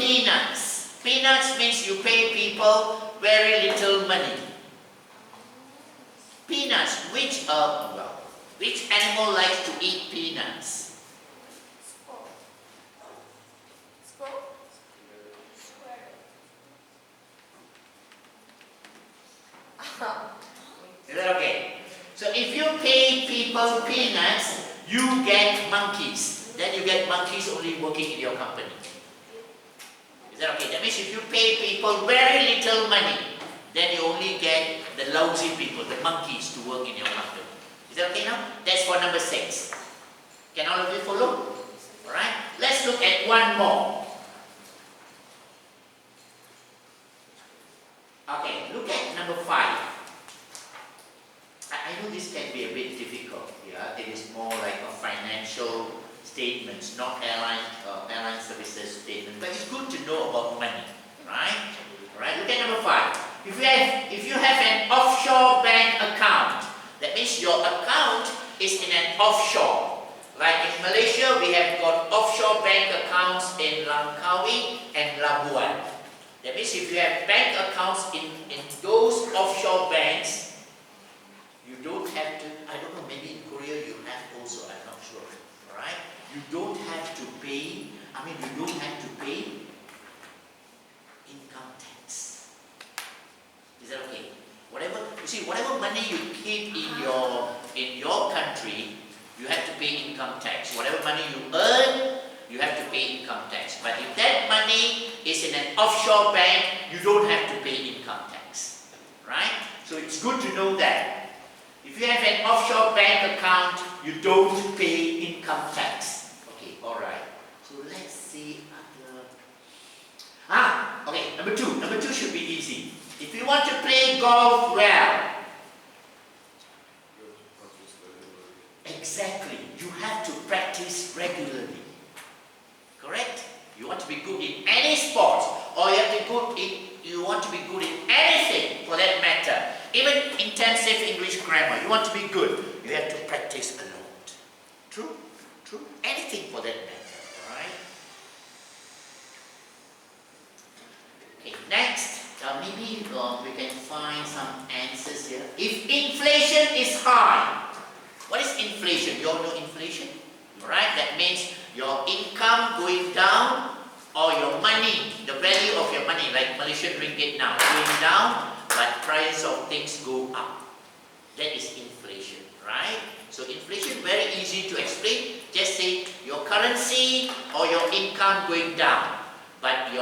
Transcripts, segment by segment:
peanuts. Peanuts means you pay people very little money. Peanuts, which animal likes to eat peanuts? Squirrel. Is that okay? So if you pay people peanuts, you get monkeys. Then you get monkeys only working in your company. Is that okay? That means if you pay people very little money, then you only get the lousy people, the monkeys, to work in your company. Is that okay now? That's for number 6. Can all of you follow? Alright? Let's look at one more. Okay, look at number 5. I know this can be a bit difficult. Yeah, it is more like a financial statements, not airline services statement. But it's good to know about money, right? Alright, look at number 5. If you have an offshore bank account, that means your account is in an offshore. Like in Malaysia, we have got offshore bank accounts in Langkawi and Labuan. That means if you have bank accounts in those offshore banks, you don't have to, I don't know, maybe in Korea you have also, I'm not sure. Alright? You don't have to pay, you don't have to pay income tax. Is that okay? Whatever money you keep in your country, you have to pay income tax. Whatever money you earn, you have to pay income tax. But if that money is in an offshore bank, you don't have to pay income tax. Right? So it's good to know that. If you have an offshore bank account, you don't pay income tax. Okay, alright. So let's see other... okay, number 2. Number 2 should be easy. If you want to play golf well, exactly, you have to practice regularly. Correct? You want to be good in any sport, or you want to be good in anything for that matter. Even intensive English grammar, you want to be good, you have to practice a lot. True? True? Anything for that matter, alright? Okay, next, maybe we can find some answers here. If inflation is high, what is inflation? You all know inflation? Alright, that means your income going down, or your money, the value of your money, like Malaysian ringgit now, going down, but price of things go up. That is inflation, right? So inflation, very easy to explain. Just say your currency or your income going down, but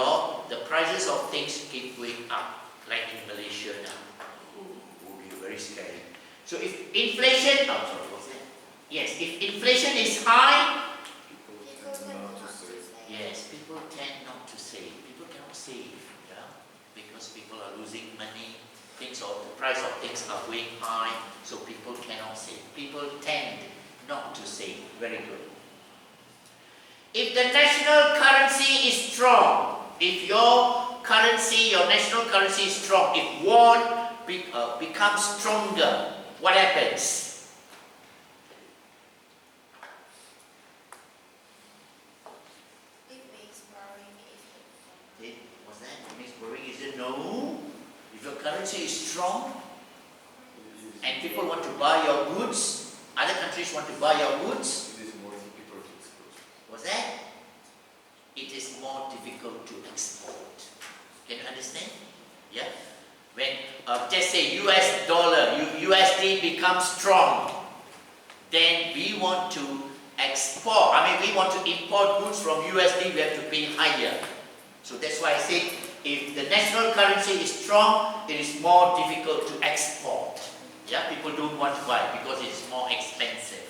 the prices of things keep going up, like in Malaysia now. Would be very scary. So if inflation, what's that? Yes, if inflation is high, yes, people tend not to save. People cannot save, yeah, because people are losing money. The price of things are going high, so people cannot save. People tend not to save. Very good. If the national currency is strong, if your national currency is strong, if won becomes stronger, what happens? It makes borrowing easier. What's that? It makes borrowing easier? No. If your currency is strong and people want to buy your goods, other countries want to buy your goods, it is more difficult to export. what's that? It is more difficult to export. Can you understand? Yeah? When, just say US dollar, USD becomes strong, then we want to export, we want to import goods from USD, we have to pay higher. So that's why I say, if the national currency is strong, it is more difficult to export. Yeah, people don't want to buy because it is more expensive.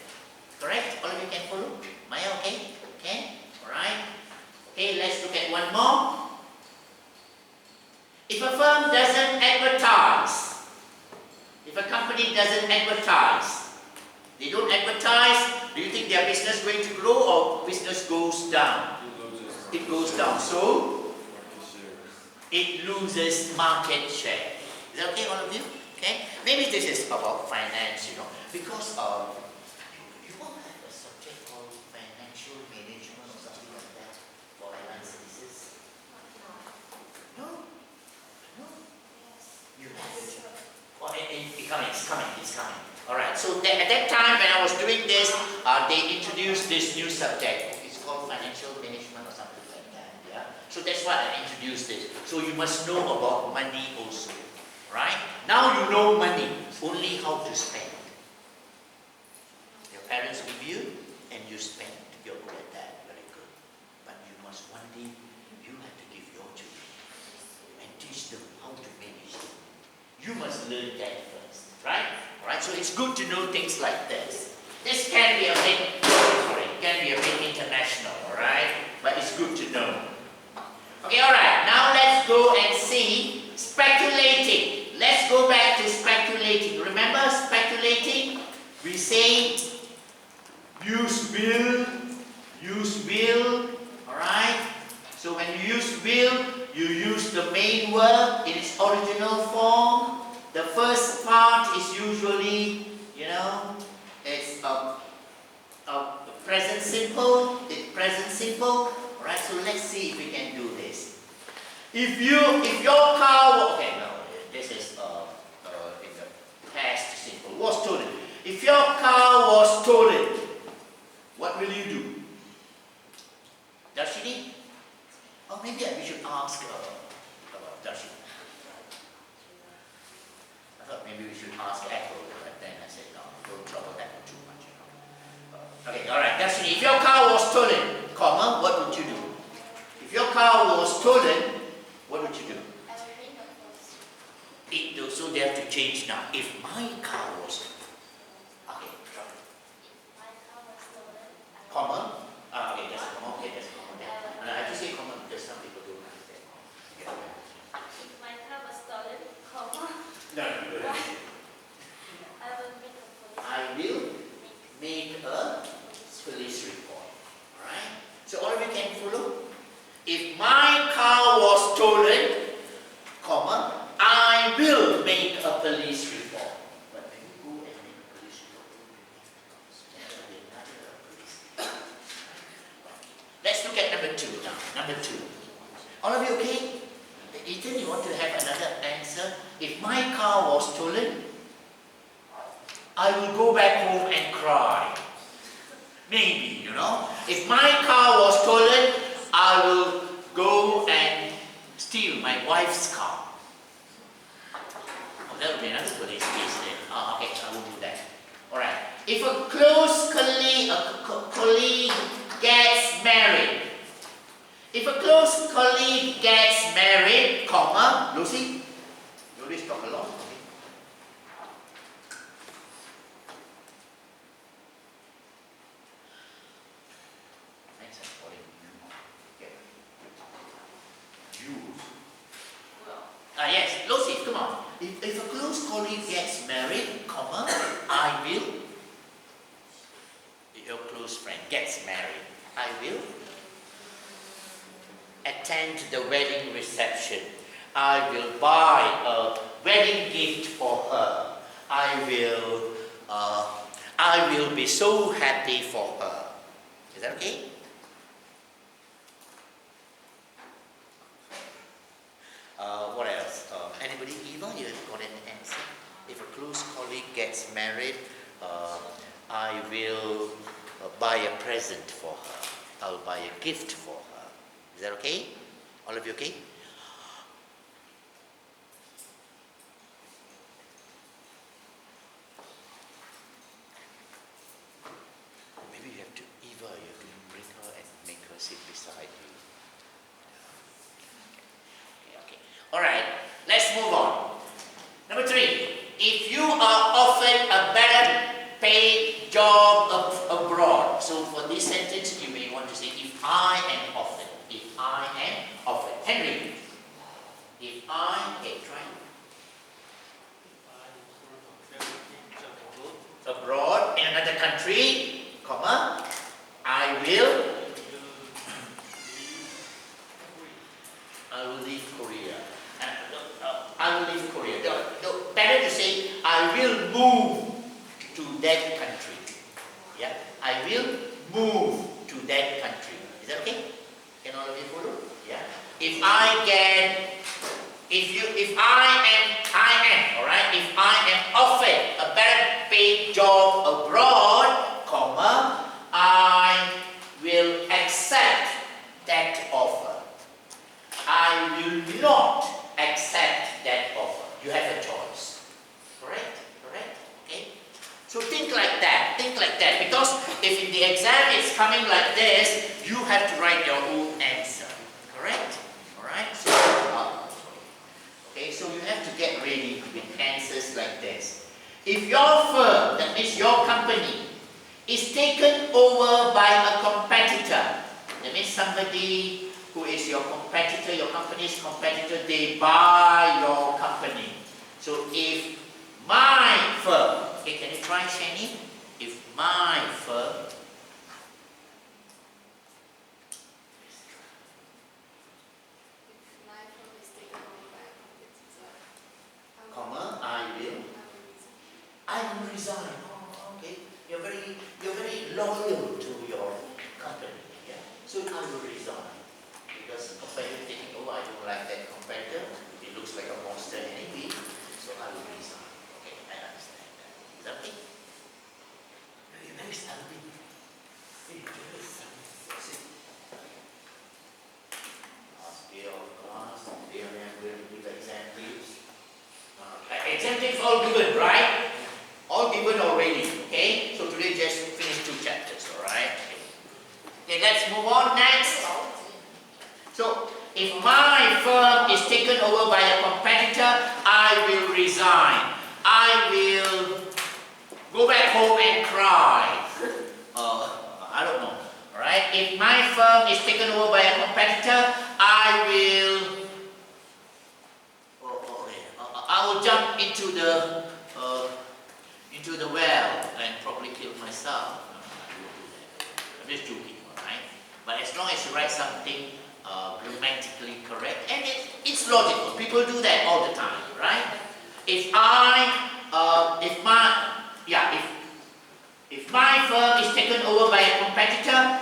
Correct? All of you can follow? Maya, okay? Okay? Alright? Okay, let's look at one more. If a firm doesn't advertise, if a company doesn't advertise, they don't advertise, do you think their business is going to grow or business goes down? It goes down. So, it loses market share. Is that okay, all of you? Okay? Maybe this is about finance, because you won't have a subject called financial management or something like that for airline services. coming, it's coming. Alright, so at that time when I was doing this, they introduced this new subject. It's called financial management or something like that. Yeah. So that's why I introduced it. So you must know about money also. Right? Now you know money, only how to spend. Your parents give you and you spend. You're good at that, very good. But you must one day, you have to give your children and teach them how to manage them. You must learn that first, right? Alright, so it's good to know things like this. This can be a bit, international, alright? But it's good to know. Okay, alright, now let's go and see speculating. Let's go back to speculating. Remember speculating? We say use will, alright? So when you use will, you use the main verb in its original form. The first part is usually, it's a present simple. It's present simple. Alright, so let's see if we can do this. If your car, okay, no, this is in the past simple, was stolen. If your car was stolen, what will you do? Darshini? Or maybe we should ask about Darshini. I thought maybe we should ask Echo, but then I said, no, don't trouble that too much. Okay, alright, Darshini, if your car was stolen, what would you do? If your car was stolen, what would you do? I will bring the post. So they have to change now. If my car was okay, try. If my car was stolen, Common? Okay, that's common. Okay, that's common. And I just say common because some people don't understand. Okay. if my car was stolen, No, you don't. I will make a police. I will make a police report. Alright? So all of you can follow? If my car was stolen, I will make a police report. But when you go and make a police report, let's look at number 2 now. Number 2. All of you okay? Ethan, you want to have another answer? If my car was stolen, I will go back home and cry. Maybe, If my car was stolen, I will go and steal my wife's car. Oh, that would be another police case then. Oh, okay, I won't do that. Alright. If a close colleague gets married, Lucy, you always talk a lot. Yes, Lucy, come on. If a close colleague gets married, I will. Your close friend gets married, I will attend the wedding reception. I will buy a wedding gift for her. I will be so happy for her. Is that okay? What else? Anybody? Eva, you have got an answer? If a close colleague gets married, I will buy a present for her. I'll buy a gift for her. Is that okay? All of you okay? Maybe you have to, Eva, you have to bring her and make her sit beside you. Okay. Alright, let's move on. Number 3, if you are offered a better paid job abroad. So for this sentence, you may want to say, if I am offered. If I am offered. Henry, if I, okay, try. Abroad, in another country, I will leave Korea. I will leave Korea. No, better to say, I will move to that country. Yeah, I will move to that country. Is that okay? Can all of you follow? Yeah. If if I am, all right, if I am offered a better paid job abroad, comma, I will accept that offer. I will not accept that offer. You have a choice. Correct? Correct? Okay? So think like that. Think like that. Because if in the exam it's coming like this, you have to write your own answer. Correct? Alright? So, okay, so you have to get ready with answers like this. If your firm, that means your company, is taken over by a competitor, that means somebody who is your competitor, your company's competitor, they buy your company. So if my firm, okay, can you try, Shani? If my firm, comma, I will resign. Oh, okay. You're very loyal to your company. Yeah. So I will resign. Because the competitor taking over, I don't like that competitor. It looks like a monster anyway. So I will resign. Okay, I understand that. Is that okay? Very nice, Alvin. Very good. Scale of class, there I'm going to do the exam tips. Exam tips all given, right? All given already, okay? So today just finish 2 chapters, alright? Okay, let's move on next. So, if my firm is taken over by a competitor, I will resign. I will go back home and cry. I don't know. Alright? If my firm is taken over by a competitor, I will jump into the well and probably kill myself. No, I won't do that. I'm just joking, alright? But as long as you write something grammatically correct, and it's logical. People do that all the time, right? If my firm is taken over by a competitor,